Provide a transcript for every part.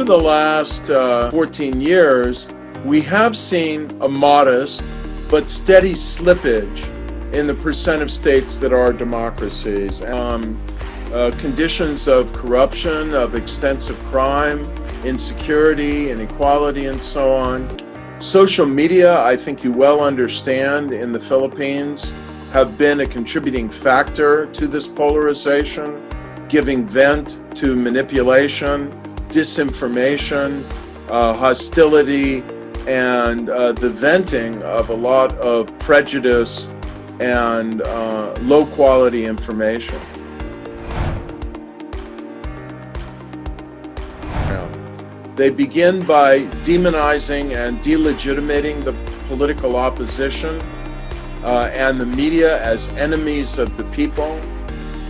the last 14 years, we have seen a modest but steady slippage in the percent of states that are democracies. Conditions of corruption, of extensive crime, insecurity, inequality, and so on. Social media, I think you well understand, in the Philippines have been a contributing factor to this polarization, giving vent to manipulation, disinformation, hostility, and the venting of a lot of prejudice and low-quality information. They begin by demonizing and delegitimating the political opposition and the media as enemies of the people.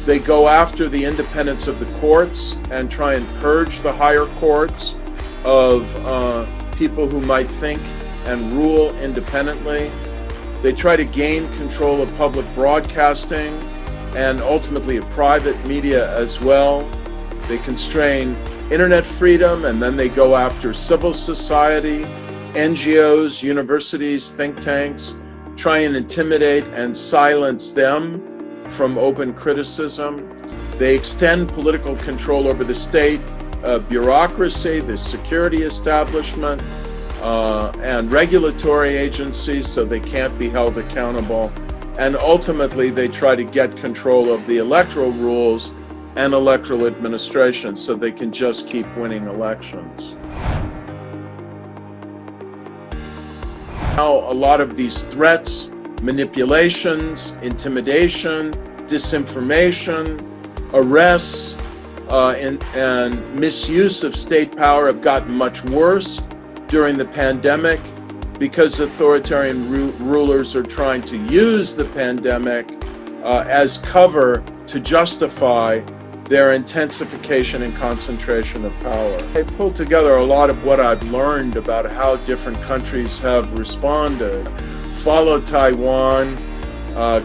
They go after the independence of the courts and try and purge the higher courts of people who might think and rule independently. They try to gain control of public broadcasting and ultimately of private media as well. They constrain internet freedom, and then they go after civil society, NGOs, universities, think tanks, try and intimidate and silence them from open criticism. They extend political control over the state bureaucracy, the security establishment, and regulatory agencies, so they can't be held accountable. And ultimately, they try to get control of the electoral rules and electoral administration so they can just keep winning elections. Now, a lot of these threats, manipulations, intimidation, disinformation, arrests, and misuse of state power have gotten much worse during the pandemic because authoritarian rulers are trying to use the pandemic as cover to justify their intensification and concentration of power. I pulled together a lot of what I've learned about how different countries have responded. Follow Taiwan,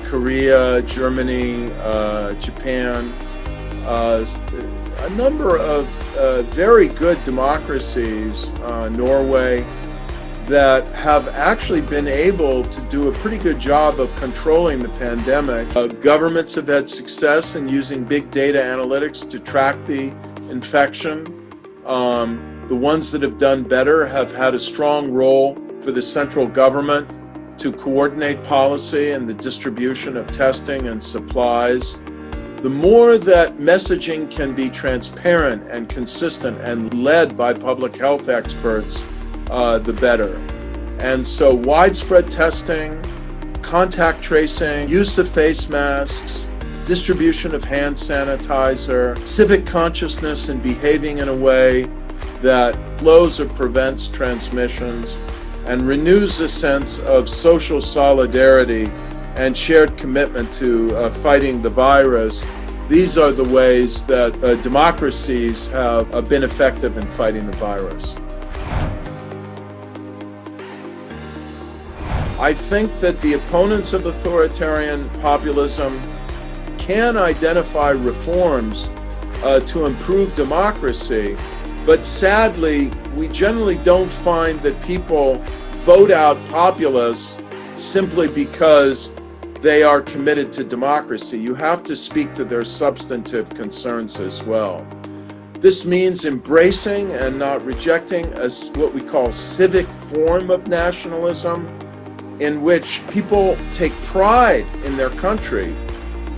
Korea, Germany, Japan, a number of very good democracies, Norway, that have actually been able to do a pretty good job of controlling the pandemic. Governments have had success in using big data analytics to track the infection. The ones that have done better have had a strong role for the central government to coordinate policy and the distribution of testing and supplies. The more that messaging can be transparent and consistent and led by public health experts, the better. And so widespread testing, contact tracing, use of face masks, distribution of hand sanitizer, civic consciousness and behaving in a way that slows or prevents transmissions and renews a sense of social solidarity and shared commitment to fighting the virus. These are the ways that democracies have been effective in fighting the virus. I think that the opponents of authoritarian populism can identify reforms to improve democracy, but sadly, we generally don't find that people vote out populists simply because they are committed to democracy. You have to speak to their substantive concerns as well. This means embracing and not rejecting what we call civic form of nationalism, in which people take pride in their country,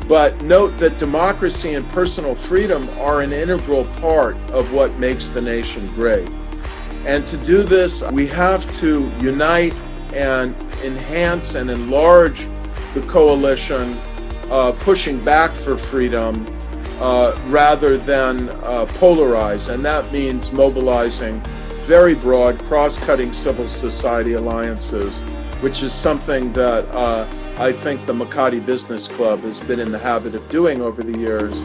but note that democracy and personal freedom are an integral part of what makes the nation great. And to do this, we have to unite and enhance and enlarge the coalition, pushing back for freedom rather than polarize. And that means mobilizing very broad, cross-cutting civil society alliances, which is something that I think the Makati Business Club has been in the habit of doing over the years.